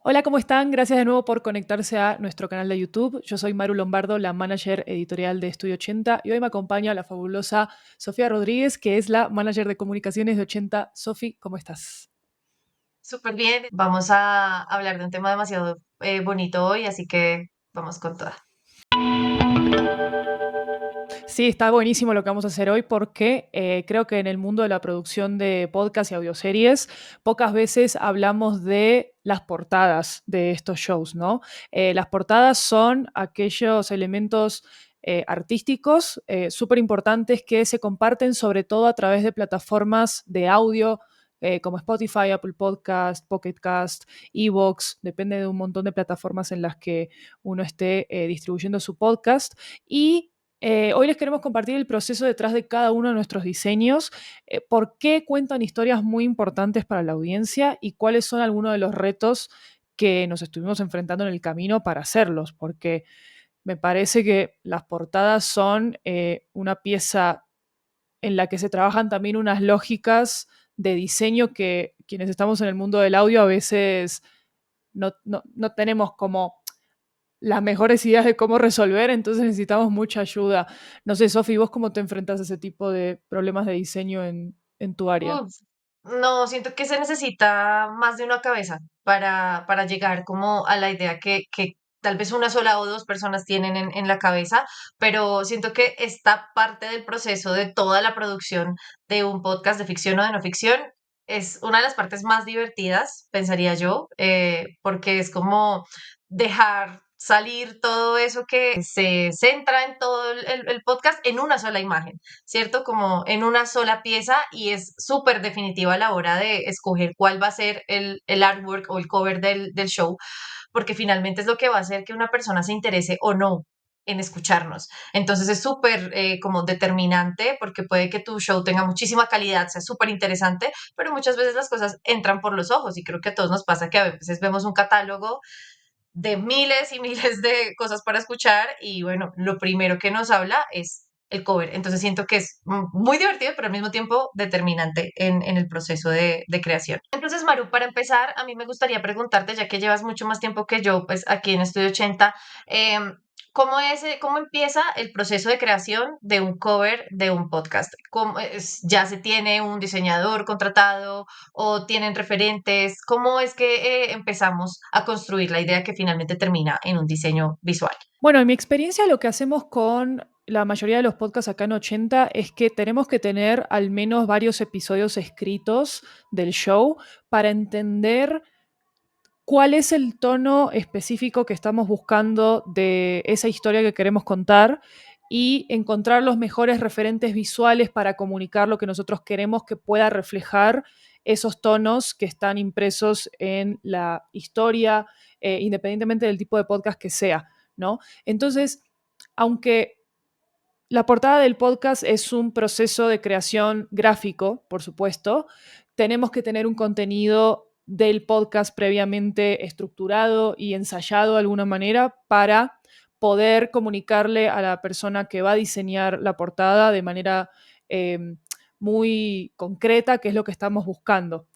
Hola, ¿cómo están? Gracias de nuevo por conectarse a nuestro canal de YouTube. Yo soy Maru Lombardo, la manager editorial de Estudio 80, y hoy me acompaña la fabulosa Sofía Rodríguez, que es la manager de comunicaciones de 80. Sofi, ¿cómo estás? Súper bien, vamos a hablar de un tema demasiado bonito hoy, así que vamos con toda. Sí, está buenísimo lo que vamos a hacer hoy porque creo que en el mundo de la producción de podcast y audioseries pocas veces hablamos de las portadas de estos shows, ¿no? Las portadas son aquellos elementos artísticos súper importantes que se comparten sobre todo a través de plataformas de audio como Spotify, Apple Podcast, Pocket Cast, Evox, depende de un montón de plataformas en las que uno esté distribuyendo su podcast. Y hoy les queremos compartir el proceso detrás de cada uno de nuestros diseños, por qué cuentan historias muy importantes para la audiencia y cuáles son algunos de los retos que nos estuvimos enfrentando en el camino para hacerlos, porque me parece que las portadas son una pieza en la que se trabajan también unas lógicas de diseño que quienes estamos en el mundo del audio a veces no tenemos como las mejores ideas de cómo resolver, entonces necesitamos mucha ayuda. No sé, Sofi, ¿vos cómo te enfrentas a ese tipo de problemas de diseño en tu área? Uf, no, siento que se necesita más de una cabeza para llegar como a la idea que tal vez una sola o dos personas tienen en la cabeza, pero siento que esta parte del proceso de toda la producción de un podcast de ficción o de no ficción es una de las partes más divertidas, pensaría yo, porque es como dejar salir todo eso que se centra en todo el podcast en una sola imagen. ¿Cierto? Como en una sola pieza y es súper definitiva a la hora de escoger cuál va a ser el artwork o el cover del show, porque finalmente es lo que va a hacer que una persona se interese o no en escucharnos. Entonces es súper como determinante porque puede que tu show tenga muchísima calidad, sea súper interesante, pero muchas veces las cosas entran por los ojos y creo que a todos nos pasa que a veces vemos un catálogo de miles y miles de cosas para escuchar y bueno, lo primero que nos habla es el cover. Entonces siento que es muy divertido, pero al mismo tiempo determinante en el proceso de creación. Entonces, Maru, para empezar, a mí me gustaría preguntarte, ya que llevas mucho más tiempo que yo, pues aquí en Estudio 80, ¿cómo empieza el proceso de creación de un cover de un podcast? ¿Ya se tiene un diseñador contratado o tienen referentes? ¿Cómo es que empezamos a construir la idea que finalmente termina en un diseño visual? Bueno, en mi experiencia lo que hacemos con la mayoría de los podcasts acá en 80 es que tenemos que tener al menos varios episodios escritos del show para entender cuál es el tono específico que estamos buscando de esa historia que queremos contar y encontrar los mejores referentes visuales para comunicar lo que nosotros queremos que pueda reflejar esos tonos que están impresos en la historia, independientemente del tipo de podcast que sea, ¿no? Entonces, aunque la portada del podcast es un proceso de creación gráfico, por supuesto. Tenemos que tener un contenido del podcast previamente estructurado y ensayado de alguna manera para poder comunicarle a la persona que va a diseñar la portada de manera eh, muy concreta qué es lo que estamos buscando.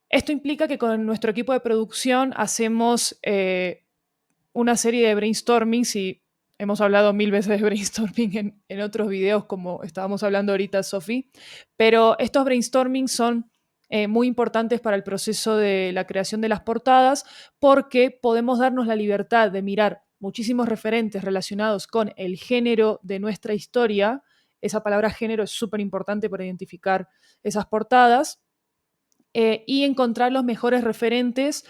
Esto implica que con nuestro equipo de producción hacemos una serie de brainstormings y hemos hablado mil veces de brainstorming en otros videos, como estábamos hablando ahorita, Sofi, pero estos brainstormings son muy importantes para el proceso de la creación de las portadas porque podemos darnos la libertad de mirar muchísimos referentes relacionados con el género de nuestra historia. Esa palabra género es súper importante para identificar esas portadas y encontrar los mejores referentes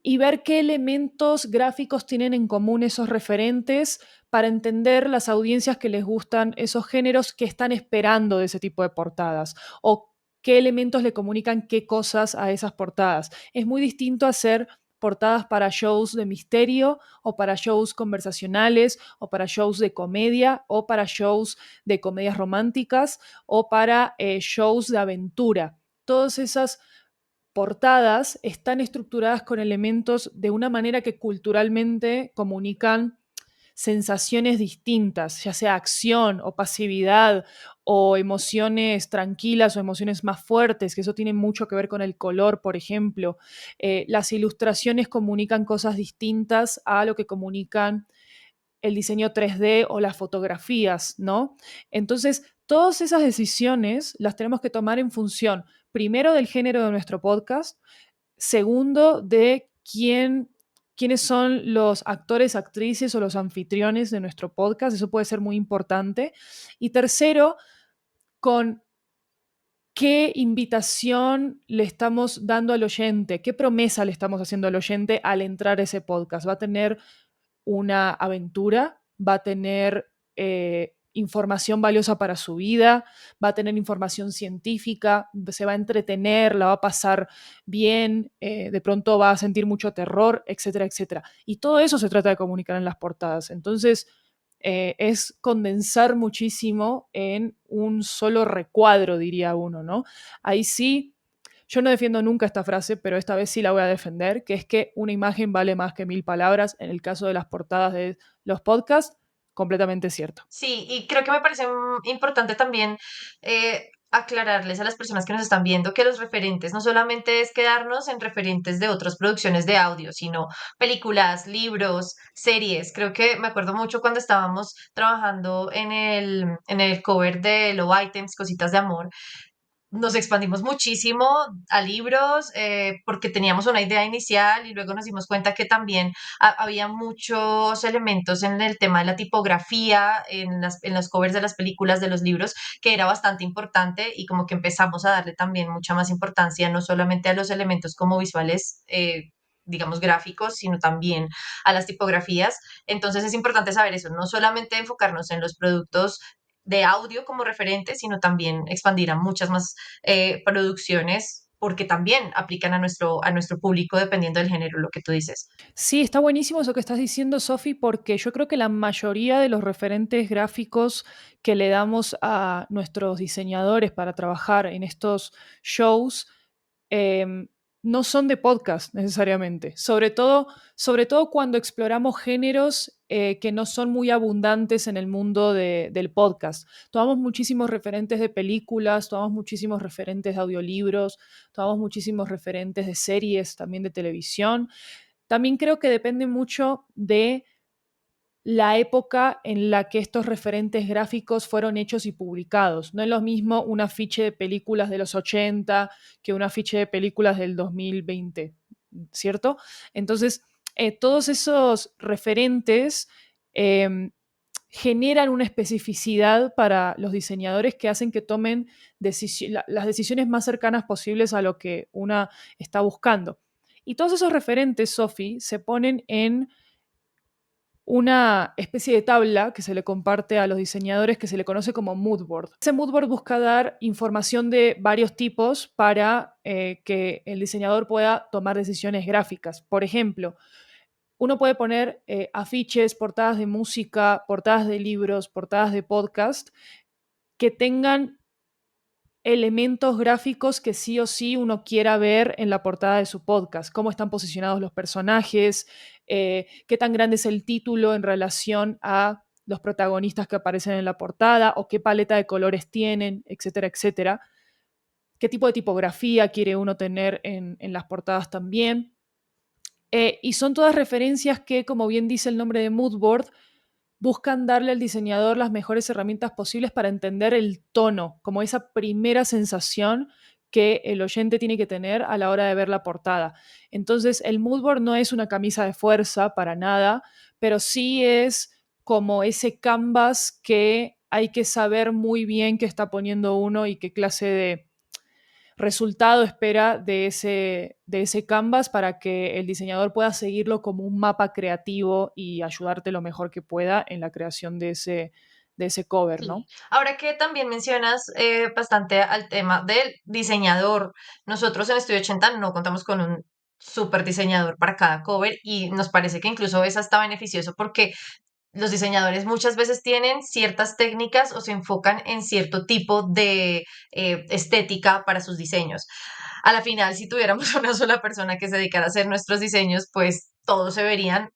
y ver qué elementos gráficos tienen en común esos referentes para entender las audiencias que les gustan esos géneros que están esperando de ese tipo de portadas o qué elementos le comunican qué cosas a esas portadas. Es muy distinto hacer portadas para shows de misterio o para shows conversacionales o para shows de comedia o para shows de comedias románticas o para shows de aventura. Todas esas portadas están estructuradas con elementos de una manera que culturalmente comunican sensaciones distintas, ya sea acción o pasividad o emociones tranquilas o emociones más fuertes, que eso tiene mucho que ver con el color, por ejemplo. Las ilustraciones comunican cosas distintas a lo que comunican el diseño 3D o las fotografías, ¿no? Entonces, todas esas decisiones las tenemos que tomar en función, primero, del género de nuestro podcast, segundo, de quiénes son los actores, actrices o los anfitriones de nuestro podcast, eso puede ser muy importante. Y tercero, con qué invitación le estamos dando al oyente, qué promesa le estamos haciendo al oyente al entrar a ese podcast. ¿Va a tener una aventura? ¿Va a tener información valiosa para su vida? ¿Va a tener información científica? ¿Se va a entretener? ¿La va a pasar bien? ¿De pronto va a sentir mucho terror? Etcétera, etcétera. Y todo eso se trata de comunicar en las portadas. Entonces, es condensar muchísimo en un solo recuadro, diría uno, ¿no? Ahí sí, yo no defiendo nunca esta frase, pero esta vez sí la voy a defender, que es que una imagen vale más que 1000 palabras. En el caso de las portadas de los podcasts, completamente cierto. Sí, y creo que me parece importante también aclararles a las personas que nos están viendo que los referentes no solamente es quedarnos en referentes de otras producciones de audio, sino películas, libros, series. Creo que me acuerdo mucho cuando estábamos trabajando en el cover de Low Items, Cositas de Amor. Nos expandimos muchísimo a libros porque teníamos una idea inicial y luego nos dimos cuenta que también había muchos elementos en el tema de la tipografía, en los covers de las películas, de los libros, que era bastante importante y como que empezamos a darle también mucha más importancia, no solamente a los elementos como visuales. Digamos gráficos, sino también a las tipografías. Entonces es importante saber eso, no solamente enfocarnos en los productos de audio como referente, sino también expandir a muchas más producciones porque también aplican a nuestro público dependiendo del género, lo que tú dices. Sí, está buenísimo eso que estás diciendo, Sofi, porque yo creo que la mayoría de los referentes gráficos que le damos a nuestros diseñadores para trabajar en estos shows em, no son de podcast necesariamente. Sobre todo cuando exploramos géneros que no son muy abundantes en el mundo del podcast. Tomamos muchísimos referentes de películas, tomamos muchísimos referentes de audiolibros, tomamos muchísimos referentes de series, también de televisión. También creo que depende mucho de la época en la que estos referentes gráficos fueron hechos y publicados. No es lo mismo un afiche de películas de los 80 que un afiche de películas del 2020, ¿cierto? Entonces, todos esos referentes eh, generan una especificidad para los diseñadores que hacen que tomen las decisiones más cercanas posibles a lo que una está buscando. Y todos esos referentes, Sophie, se ponen en una especie de tabla que se le comparte a los diseñadores que se le conoce como mood board. Ese mood board busca dar información de varios tipos para que el diseñador pueda tomar decisiones gráficas. Por ejemplo, uno puede poner afiches, portadas de música, portadas de libros, portadas de podcast que tengan elementos gráficos que sí o sí uno quiera ver en la portada de su podcast, cómo están posicionados los personajes, qué tan grande es el título en relación a los protagonistas que aparecen en la portada o qué paleta de colores tienen, etcétera, etcétera. Qué tipo de tipografía quiere uno tener en las portadas también. Y son todas referencias que, como bien dice el nombre de Moodboard, buscan darle al diseñador las mejores herramientas posibles para entender el tono, como esa primera sensación que el oyente tiene que tener a la hora de ver la portada. Entonces, el moodboard no es una camisa de fuerza para nada, pero sí es como ese canvas que hay que saber muy bien qué está poniendo uno y qué clase de resultado espera de ese canvas para que el diseñador pueda seguirlo como un mapa creativo y ayudarte lo mejor que pueda en la creación de ese cover, Sí. ¿no? Ahora que también mencionas bastante al tema del diseñador, nosotros en Estudio 80 no contamos con un super diseñador para cada cover y nos parece que incluso es hasta beneficioso porque los diseñadores muchas veces tienen ciertas técnicas o se enfocan en cierto tipo de estética para sus diseños. A la final, si tuviéramos una sola persona que se dedicara a hacer nuestros diseños, pues todos se verían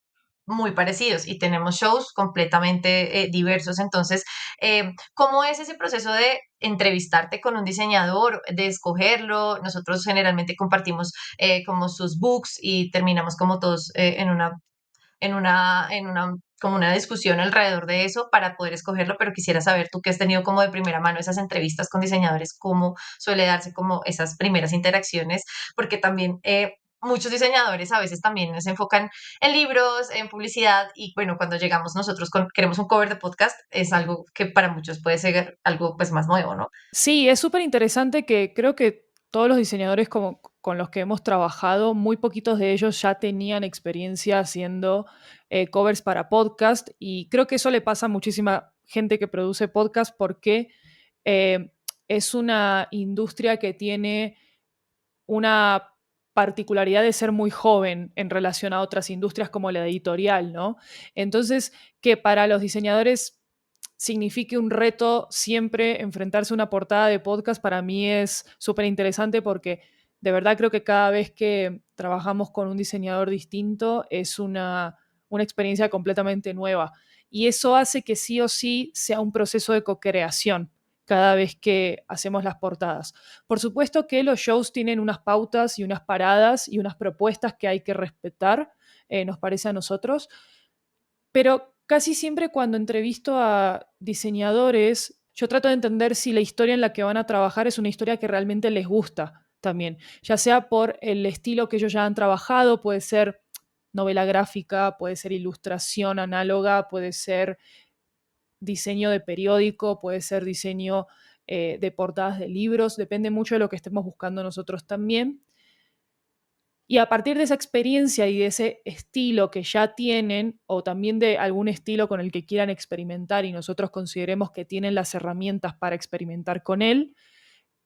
muy parecidos y tenemos shows completamente diversos. Entonces, ¿cómo es ese proceso de entrevistarte con un diseñador, de escogerlo? Nosotros generalmente compartimos como sus books y terminamos como todos como una discusión alrededor de eso para poder escogerlo, pero quisiera saber tú que has tenido como de primera mano esas entrevistas con diseñadores, cómo suele darse como esas primeras interacciones, porque también muchos diseñadores a veces también se enfocan en libros, en publicidad y bueno, cuando llegamos nosotros queremos un cover de podcast, es algo que para muchos puede ser algo pues más nuevo, ¿no? Sí, es súper interesante que creo que todos los diseñadores con los que hemos trabajado, muy poquitos de ellos ya tenían experiencia haciendo covers para podcast y creo que eso le pasa a muchísima gente que produce podcast porque eh, es una industria que tiene una particularidad de ser muy joven en relación a otras industrias como la editorial, ¿no? Entonces, que para los diseñadores signifique un reto siempre enfrentarse a una portada de podcast, para mí es súper interesante porque de verdad creo que cada vez que trabajamos con un diseñador distinto es una experiencia completamente nueva. Y eso hace que sí o sí sea un proceso de co-creación cada vez que hacemos las portadas. Por supuesto que los shows tienen unas pautas y unas paradas y unas propuestas que hay que respetar, nos parece a nosotros, pero casi siempre cuando entrevisto a diseñadores, yo trato de entender si la historia en la que van a trabajar es una historia que realmente les gusta también, ya sea por el estilo que ellos ya han trabajado, puede ser novela gráfica, puede ser ilustración análoga, puede ser diseño de periódico, puede ser diseño de portadas de libros, depende mucho de lo que estemos buscando nosotros también. Y a partir de esa experiencia y de ese estilo que ya tienen, o también de algún estilo con el que quieran experimentar y nosotros consideremos que tienen las herramientas para experimentar con él,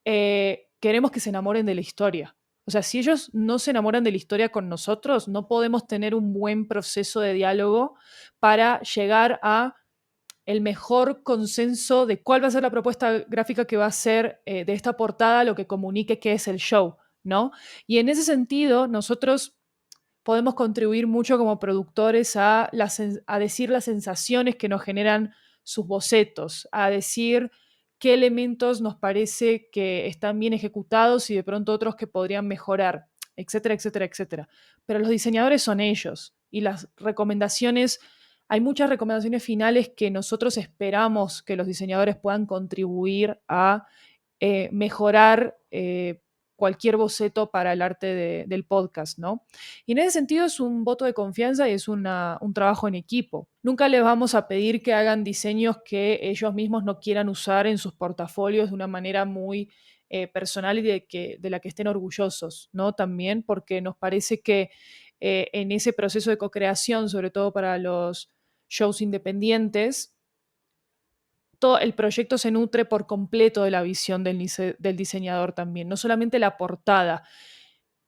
queremos que se enamoren de la historia. O sea, si ellos no se enamoran de la historia con nosotros, no podemos tener un buen proceso de diálogo para llegar a el mejor consenso de cuál va a ser la propuesta gráfica que va a ser de esta portada, lo que comunique qué es el show, ¿no? Y en ese sentido, nosotros podemos contribuir mucho como productores a decir las sensaciones que nos generan sus bocetos, a decir qué elementos nos parece que están bien ejecutados y de pronto otros que podrían mejorar, etcétera, etcétera, etcétera. Pero los diseñadores son ellos y las recomendaciones, hay muchas recomendaciones finales que nosotros esperamos que los diseñadores puedan contribuir a mejorar cualquier boceto para el arte del podcast, ¿no? Y en ese sentido es un voto de confianza y es un trabajo en equipo. Nunca les vamos a pedir que hagan diseños que ellos mismos no quieran usar en sus portafolios de una manera muy personal y de la que estén orgullosos, ¿no? También porque nos parece que en ese proceso de co-creación, sobre todo para los shows independientes, todo el proyecto se nutre por completo de la visión del diseñador también, no solamente la portada.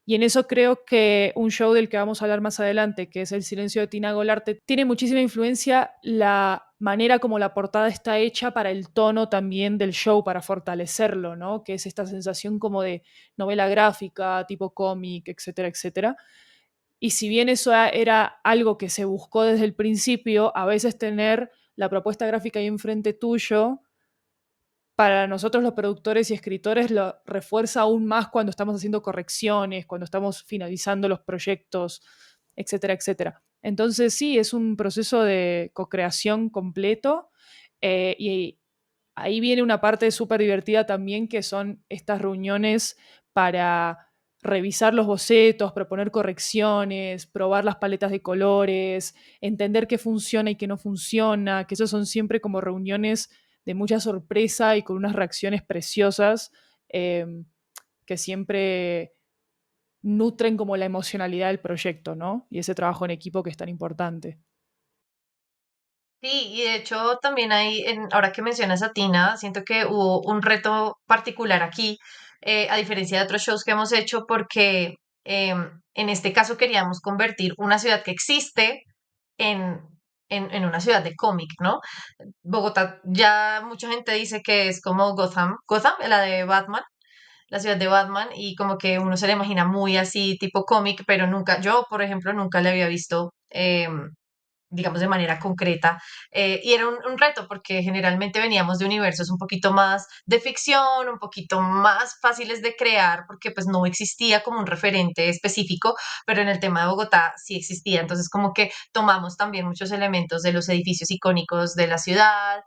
Y en eso creo que un show del que vamos a hablar más adelante, que es El silencio de Tina Golarte, tiene muchísima influencia la manera como la portada está hecha para el tono también del show, para fortalecerlo, ¿no? Que es esta sensación como de novela gráfica, tipo cómic, etcétera, etcétera. Y si bien eso era algo que se buscó desde el principio, a veces tener la propuesta gráfica ahí enfrente tuyo, para nosotros los productores y escritores lo refuerza aún más cuando estamos haciendo correcciones, cuando estamos finalizando los proyectos, etcétera, etcétera. Entonces sí, es un proceso de co-creación completo y ahí viene una parte súper divertida también, que son estas reuniones para revisar los bocetos, proponer correcciones, probar las paletas de colores, entender qué funciona y qué no funciona, que esos son siempre como reuniones de mucha sorpresa y con unas reacciones preciosas eh, que siempre nutren como la emocionalidad del proyecto, ¿no? Y ese trabajo en equipo que es tan importante. Sí, y de hecho también hay, ahora que mencionas a Tina, siento que hubo un reto particular aquí, a diferencia de otros shows que hemos hecho, porque en este caso queríamos convertir una ciudad que existe en, en una ciudad de cómic, ¿no? Bogotá, ya mucha gente dice que es como Gotham, la de Batman, la ciudad de Batman, y como que uno se la imagina muy así, tipo cómic, pero nunca, yo, por ejemplo, nunca le había visto. digamos, de manera concreta. Y era un reto porque generalmente veníamos de universos un poquito más de ficción, un poquito más fáciles de crear, porque pues no existía como un referente específico, pero en el tema de Bogotá sí existía. Entonces como que tomamos también muchos elementos de los edificios icónicos de la ciudad,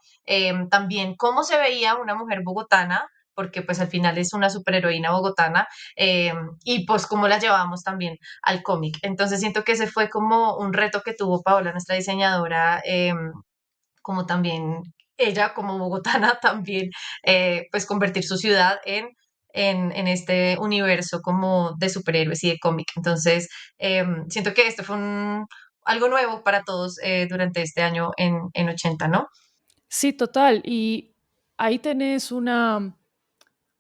también cómo se veía una mujer bogotana, porque pues al final es una superheroína bogotana, y pues cómo la llevamos también al cómic. Entonces siento que ese fue como un reto que tuvo Paola, nuestra diseñadora, como también ella como bogotana también, pues convertir su ciudad en este universo como de superhéroes y de cómic. Entonces, siento que esto fue algo nuevo para todos durante este año en 80, ¿no? Sí, total. Y ahí tenés una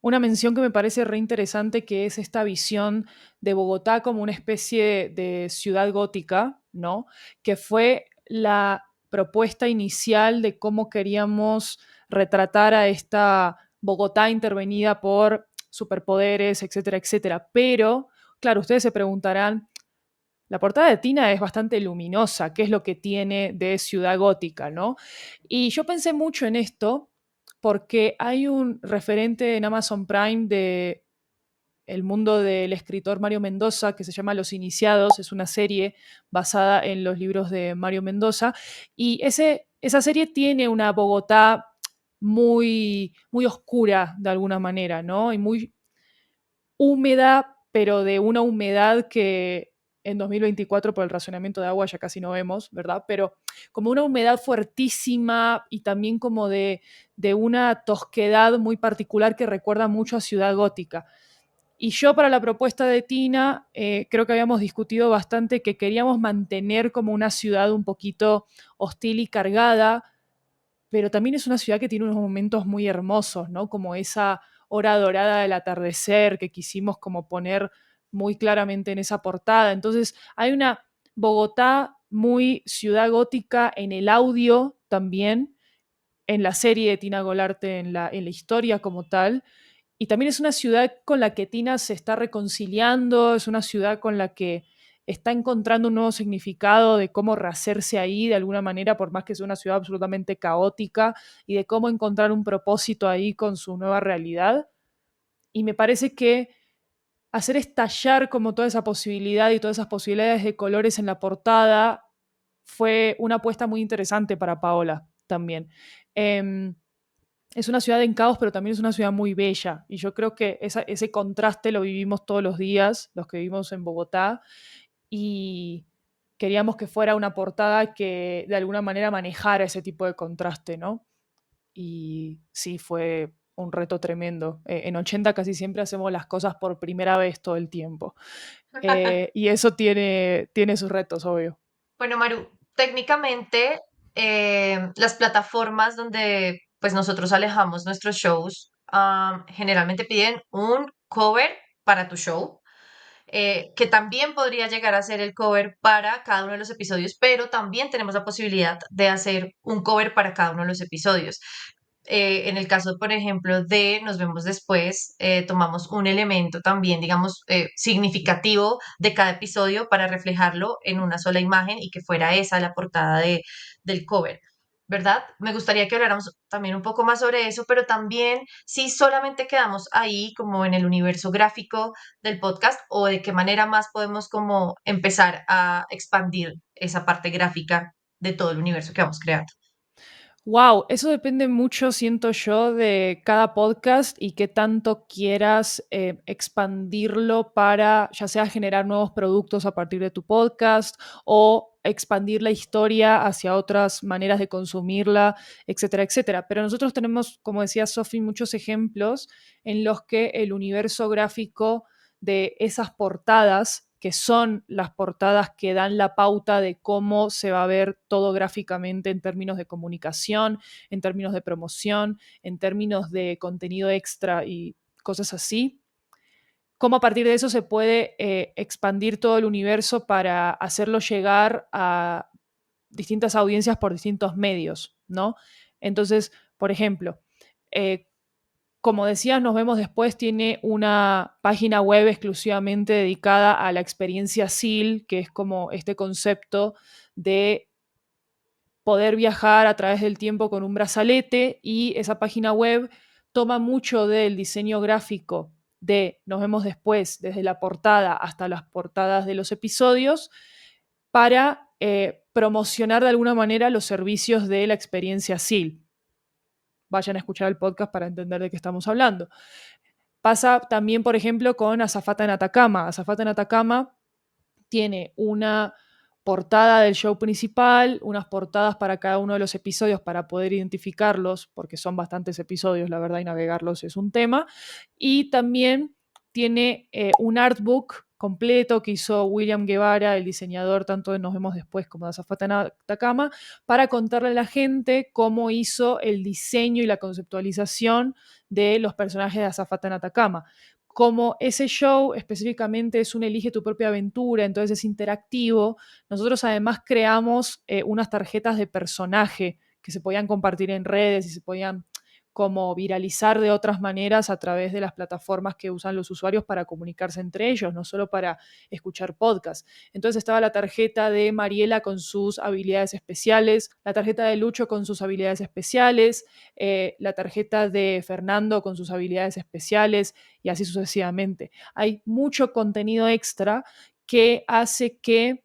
mención que me parece re interesante, que es esta visión de Bogotá como una especie de ciudad gótica, ¿no? Que fue la propuesta inicial de cómo queríamos retratar a esta Bogotá intervenida por superpoderes, etcétera, etcétera. Pero, claro, ustedes se preguntarán, la portada de Tina es bastante luminosa, ¿qué es lo que tiene de ciudad gótica, no? Y yo pensé mucho en esto porque hay un referente en Amazon Prime de el mundo del escritor Mario Mendoza que se llama Los Iniciados, es una serie basada en los libros de Mario Mendoza y esa serie tiene una Bogotá muy oscura de alguna manera, ¿no? Y muy húmeda, pero de una humedad que en 2024 por el racionamiento de agua ya casi no vemos, ¿verdad? Pero como una humedad fuertísima y también como de una tosquedad muy particular que recuerda mucho a Ciudad Gótica. Y yo para la propuesta de Tina, creo que habíamos discutido bastante que queríamos mantener como una ciudad un poquito hostil y cargada, pero también es una ciudad que tiene unos momentos muy hermosos, ¿no? Como esa hora dorada del atardecer que quisimos como poner muy claramente en esa portada. Entonces hay una Bogotá muy ciudad gótica en el audio también, en la serie de Tina Golarte, en la historia como tal, y también es una ciudad con la que Tina se está reconciliando, es una ciudad con la que está encontrando un nuevo significado de cómo rehacerse ahí de alguna manera, por más que sea una ciudad absolutamente caótica, y de cómo encontrar un propósito ahí con su nueva realidad. Y me parece que hacer estallar como toda esa posibilidad y todas esas posibilidades de colores en la portada fue una apuesta muy interesante para Paola también. Eh, es una ciudad en caos, pero también es una ciudad muy bella. Y yo creo que ese contraste lo vivimos todos los días, los que vivimos en Bogotá, y queríamos que fuera una portada que de alguna manera manejara ese tipo de contraste, ¿no? Y sí, fue un reto tremendo. En 80 casi siempre hacemos las cosas por primera vez todo el tiempo. Y eso tiene sus retos, obvio. Bueno, Maru, técnicamente las plataformas donde pues nosotros alejamos nuestros shows generalmente piden un cover para tu show, que también podría llegar a ser el cover para cada uno de los episodios, pero también tenemos la posibilidad de hacer un cover para cada uno de los episodios. En el caso, por ejemplo, de Nos vemos después, tomamos un elemento también, digamos, significativo de cada episodio para reflejarlo en una sola imagen y que fuera esa la portada del cover. ¿Verdad? Me gustaría que habláramos también un poco más sobre eso, pero también si solamente quedamos ahí como en el universo gráfico del podcast o de qué manera más podemos como empezar a expandir esa parte gráfica de todo el universo que vamos creando. Wow, eso depende mucho, siento yo, de cada podcast y qué tanto quieras expandirlo para ya sea generar nuevos productos a partir de tu podcast o expandir la historia hacia otras maneras de consumirla, etcétera, etcétera. Pero nosotros tenemos, como decía Sofi, muchos ejemplos en los que el universo gráfico de esas portadas, que son las portadas que dan la pauta de cómo se va a ver todo gráficamente en términos de comunicación, en términos de promoción, en términos de contenido extra y cosas así. Cómo a partir de eso se puede expandir todo el universo para hacerlo llegar a distintas audiencias por distintos medios, ¿no? Entonces, por ejemplo, eh, como decías, Nos vemos después tiene una página web exclusivamente dedicada a la experiencia SEAL, que es como este concepto de poder viajar a través del tiempo con un brazalete, y esa página web toma mucho del diseño gráfico de Nos vemos después, desde la portada hasta las portadas de los episodios, para promocionar de alguna manera los servicios de la experiencia SEAL. Vayan a escuchar el podcast para entender de qué estamos hablando. Pasa también, por ejemplo, con Azafata en Atacama. Azafata en Atacama tiene una portada del show principal, unas portadas para cada uno de los episodios para poder identificarlos, porque son bastantes episodios, la verdad, y navegarlos es un tema. Y también tiene un artbook completo que hizo William Guevara, el diseñador tanto de Nos vemos después como de Azafata en Atacama, para contarle a la gente cómo hizo el diseño y la conceptualización de los personajes de Azafata en Atacama. Como ese show específicamente es un elige tu propia aventura, entonces es interactivo, nosotros además creamos unas tarjetas de personaje que se podían compartir en redes y se podían como viralizar de otras maneras a través de las plataformas que usan los usuarios para comunicarse entre ellos, no solo para escuchar podcasts. Entonces estaba la tarjeta de Mariela con sus habilidades especiales, la tarjeta de Lucho con sus habilidades especiales, la tarjeta de Fernando con sus habilidades especiales, y así sucesivamente. Hay mucho contenido extra que hace que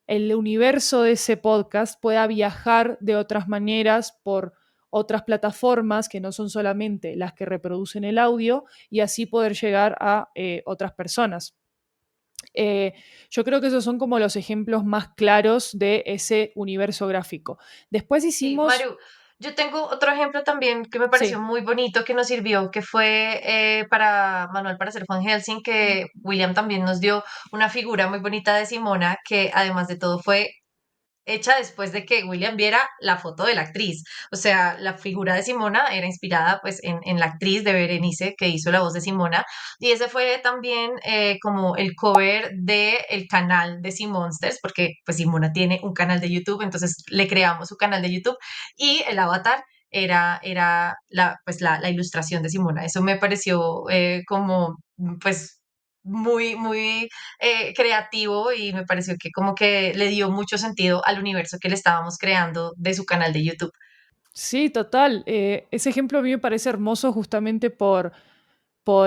el universo de ese podcast pueda viajar de otras maneras por otras plataformas que no son solamente las que reproducen el audio, y así poder llegar a otras personas. Eh, yo creo que esos son como los ejemplos más claros de ese universo gráfico. Después Sí, hicimos, Maru, yo tengo otro ejemplo también que me pareció sí, muy bonito que nos sirvió, que fue para Manual para hacer Van Helsing, que William también nos dio una figura muy bonita de Simona, que además de todo fue hecha después de que William viera la foto de la actriz. O sea, la figura de Simona era inspirada pues en la actriz de Berenice que hizo la voz de Simona. Y ese fue también como el cover de el canal de Simonsters, porque pues Simona tiene un canal de YouTube, entonces le creamos su canal de YouTube y el avatar era la ilustración de Simona. Eso me pareció como pues muy creativo y me pareció que como que le dio mucho sentido al universo que le estábamos creando de su canal de YouTube. sí, total. Ese ejemplo a mí me parece hermoso justamente por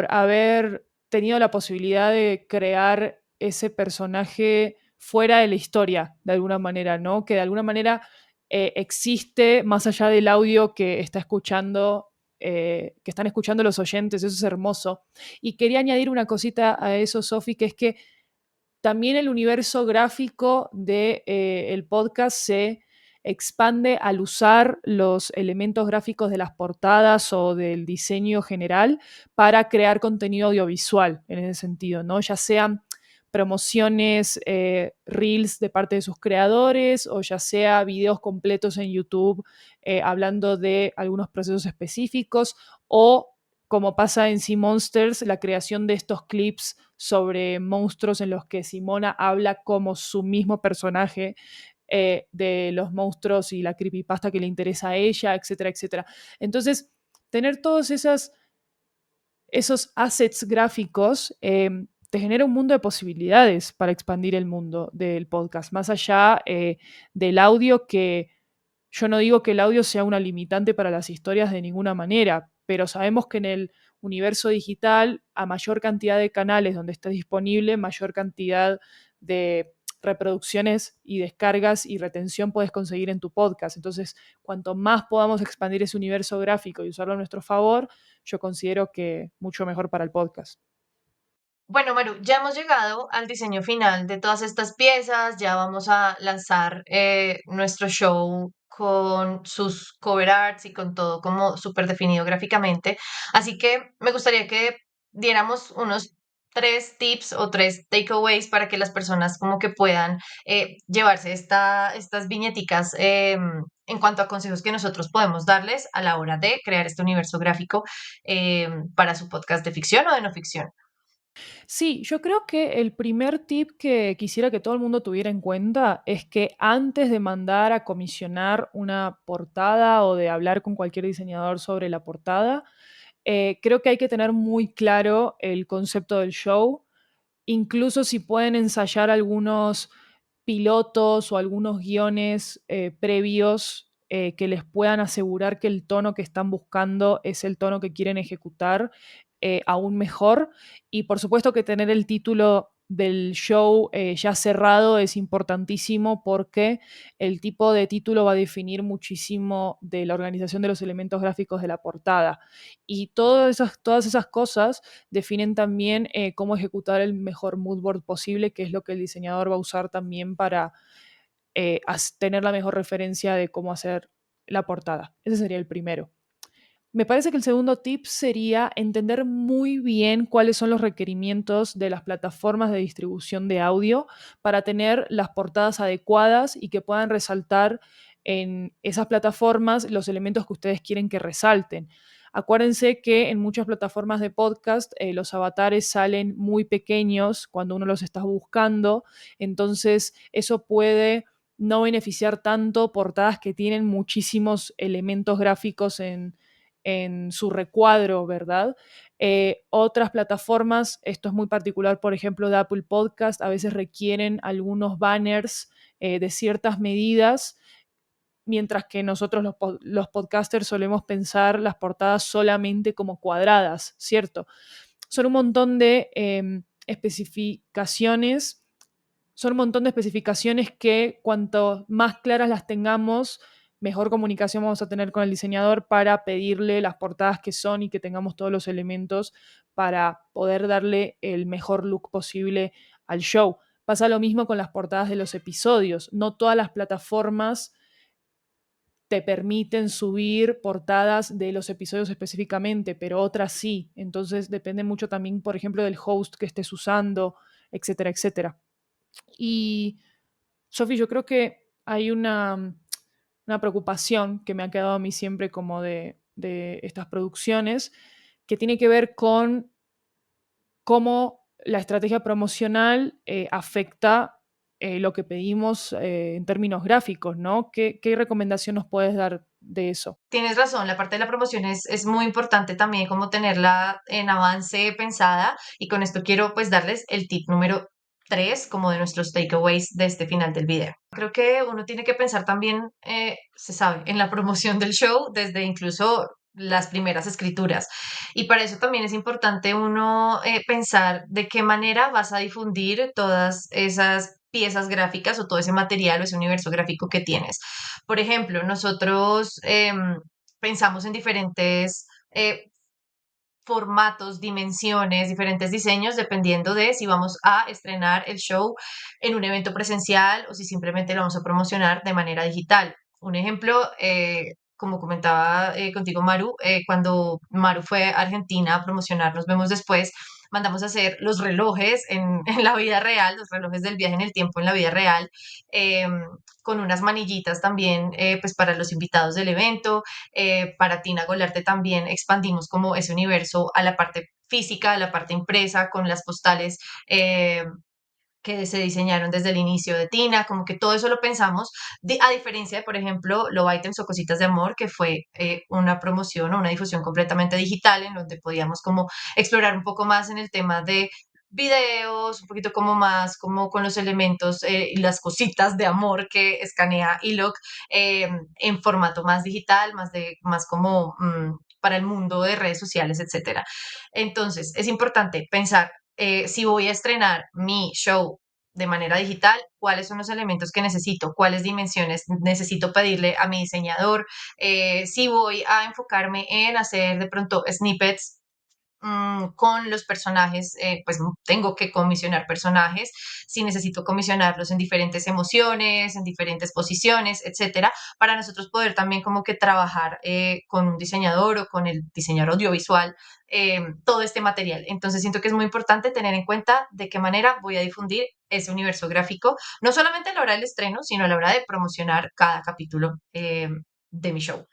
haber tenido la posibilidad de crear ese personaje fuera de la historia, de alguna manera, ¿no? Que de alguna manera existe más allá del audio que está escuchando, que están escuchando los oyentes, eso es hermoso. Y quería añadir una cosita a eso, Sofi, que es que también el universo gráfico del el podcast se expande al usar los elementos gráficos de las portadas o del diseño general para crear contenido audiovisual en ese sentido, ¿no? Ya sean promociones, reels de parte de sus creadores, o ya sea videos completos en YouTube hablando de algunos procesos específicos, o como pasa en Sea Monsters, la creación de estos clips sobre monstruos en los que Simona habla como su mismo personaje de los monstruos y la creepypasta que le interesa a ella, etcétera, etcétera. Entonces, tener todos esos assets gráficos te genera un mundo de posibilidades para expandir el mundo del podcast, más allá del audio, que yo no digo que el audio sea una limitante para las historias de ninguna manera, pero sabemos que en el universo digital, a mayor cantidad de canales donde esté disponible, mayor cantidad de reproducciones y descargas y retención puedes conseguir en tu podcast. Entonces, cuanto más podamos expandir ese universo gráfico y usarlo a nuestro favor, yo considero que mucho mejor para el podcast. Bueno, Maru, ya hemos llegado al diseño final de todas estas piezas, ya vamos a lanzar nuestro show con sus cover arts y con todo como súper definido gráficamente. Así que me gustaría que diéramos unos tres tips o tres takeaways para que las personas como que puedan llevarse estas viñeticas en cuanto a consejos que nosotros podemos darles a la hora de crear este universo gráfico para su podcast de ficción o de no ficción. Sí, yo creo que el primer tip que quisiera que todo el mundo tuviera en cuenta es que antes de mandar a comisionar una portada o de hablar con cualquier diseñador sobre la portada, creo que hay que tener muy claro el concepto del show, incluso si pueden ensayar algunos pilotos o algunos guiones previos que les puedan asegurar que el tono que están buscando es el tono que quieren ejecutar aún mejor. Y por supuesto que tener el título del show ya cerrado es importantísimo porque el tipo de título va a definir muchísimo de la organización de los elementos gráficos de la portada. Y todas esas cosas definen también cómo ejecutar el mejor mood board posible, que es lo que el diseñador va a usar también para tener la mejor referencia de cómo hacer la portada. Ese sería el primero. Me parece que el segundo tip sería entender muy bien cuáles son los requerimientos de las plataformas de distribución de audio para tener las portadas adecuadas y que puedan resaltar en esas plataformas los elementos que ustedes quieren que resalten. Acuérdense que en muchas plataformas de podcast los avatares salen muy pequeños cuando uno los está buscando, entonces eso puede no beneficiar tanto portadas que tienen muchísimos elementos gráficos en su recuadro, ¿verdad? Otras plataformas, esto es muy particular, por ejemplo, de Apple Podcast, a veces requieren algunos banners de ciertas medidas, mientras que nosotros los podcasters solemos pensar las portadas solamente como cuadradas, ¿cierto? Son un montón de especificaciones. Son un montón de especificaciones que cuanto más claras las tengamos, mejor comunicación vamos a tener con el diseñador para pedirle las portadas que son y que tengamos todos los elementos para poder darle el mejor look posible al show. Pasa lo mismo con las portadas de los episodios. No todas las plataformas te permiten subir portadas de los episodios específicamente, pero otras sí. Entonces depende mucho también, por ejemplo, del host que estés usando, etcétera, etcétera. Y, Sofi, yo creo que hay una preocupación que me ha quedado a mí siempre como de estas producciones, que tiene que ver con cómo la estrategia promocional afecta lo que pedimos en términos gráficos, ¿no? ¿Qué recomendación nos puedes dar de eso? Tienes razón, la parte de la promoción es muy importante también como tenerla en avance pensada y con esto quiero pues darles el tip número 3 como de nuestros takeaways de este final del video. Creo que uno tiene que pensar también, se sabe, en la promoción del show desde incluso las primeras escrituras y para eso también es importante uno pensar de qué manera vas a difundir todas esas piezas gráficas o todo ese material o ese universo gráfico que tienes. Por ejemplo, nosotros pensamos en diferentes formatos, dimensiones, diferentes diseños, dependiendo de si vamos a estrenar el show en un evento presencial o si simplemente lo vamos a promocionar de manera digital. Un ejemplo, como comentaba contigo Maru, cuando Maru fue a Argentina a promocionar Nos vemos después, mandamos a hacer los relojes en la vida real, los relojes del viaje en el tiempo en la vida real, eh, con unas manillitas también pues para los invitados del evento. Para Tina Golarte también expandimos como ese universo a la parte física, a la parte impresa, con las postales que se diseñaron desde el inicio de Tina, como que todo eso lo pensamos, a diferencia de, por ejemplo, Love Items o Cositas de Amor, que fue una promoción o una difusión completamente digital, en donde podíamos como explorar un poco más en el tema de videos, un poquito como más, como con los elementos y las cositas de amor que escanea Iloc en formato más digital, más como para el mundo de redes sociales, etcétera. Entonces, es importante pensar si voy a estrenar mi show de manera digital, cuáles son los elementos que necesito, cuáles dimensiones necesito pedirle a mi diseñador, si voy a enfocarme en hacer de pronto snippets con los personajes, pues tengo que comisionar personajes, si necesito comisionarlos en diferentes emociones, en diferentes posiciones, etcétera, para nosotros poder también como que trabajar con un diseñador o con el diseñador audiovisual todo este material. Entonces siento que es muy importante tener en cuenta de qué manera voy a difundir ese universo gráfico, no solamente a la hora del estreno, sino a la hora de promocionar cada capítulo de mi show.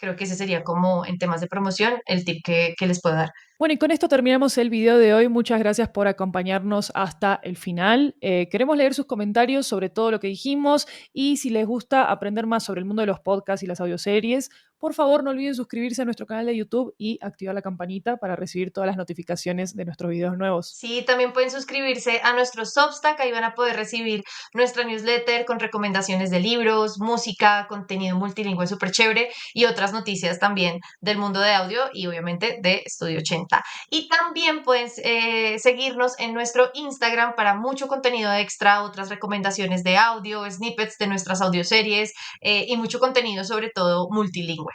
Creo que ese sería como en temas de promoción el tip que les puedo dar. Bueno, y con esto terminamos el video de hoy. Muchas gracias por acompañarnos hasta el final. Queremos leer sus comentarios sobre todo lo que dijimos y si les gusta aprender más sobre el mundo de los podcasts y las audioseries, por favor no olviden suscribirse a nuestro canal de YouTube y activar la campanita para recibir todas las notificaciones de nuestros videos nuevos. Sí, también pueden suscribirse a nuestro Substack, ahí van a poder recibir nuestra newsletter con recomendaciones de libros, música, contenido multilingüe súper chévere y otras noticias también del mundo de audio y obviamente de Estudio 80. Y también pueden seguirnos en nuestro Instagram para mucho contenido extra, otras recomendaciones de audio, snippets de nuestras audioseries y mucho contenido sobre todo multilingüe.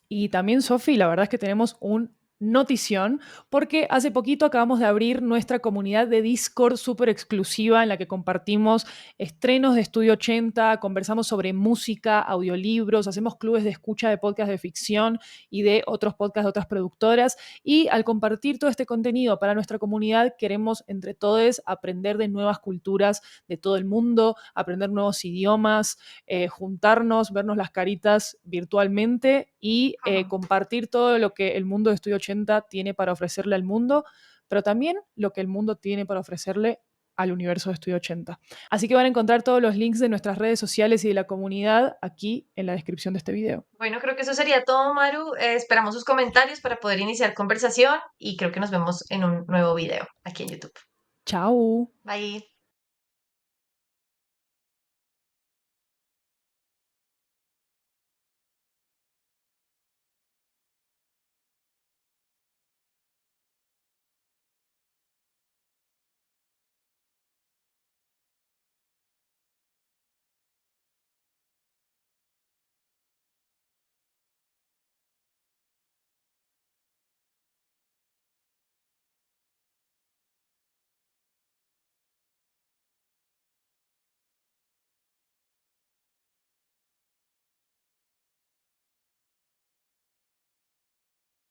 Y también, Sofi, la verdad es que tenemos un notición, porque hace poquito acabamos de abrir nuestra comunidad de Discord súper exclusiva en la que compartimos estrenos de Estudio 80, conversamos sobre música, audiolibros, hacemos clubes de escucha de podcast de ficción y de otros podcasts de otras productoras. Y al compartir todo este contenido para nuestra comunidad, queremos entre todos aprender de nuevas culturas de todo el mundo, aprender nuevos idiomas, juntarnos, vernos las caritas virtualmente y compartir todo lo que el mundo de Estudio 80 tiene para ofrecerle al mundo, pero también lo que el mundo tiene para ofrecerle al universo de Estudio 80. Así que van a encontrar todos los links de nuestras redes sociales y de la comunidad aquí en la descripción de este video. Bueno, creo que eso sería todo, Maru. Esperamos sus comentarios para poder iniciar conversación y creo que nos vemos en un nuevo video aquí en YouTube. Chao. Bye.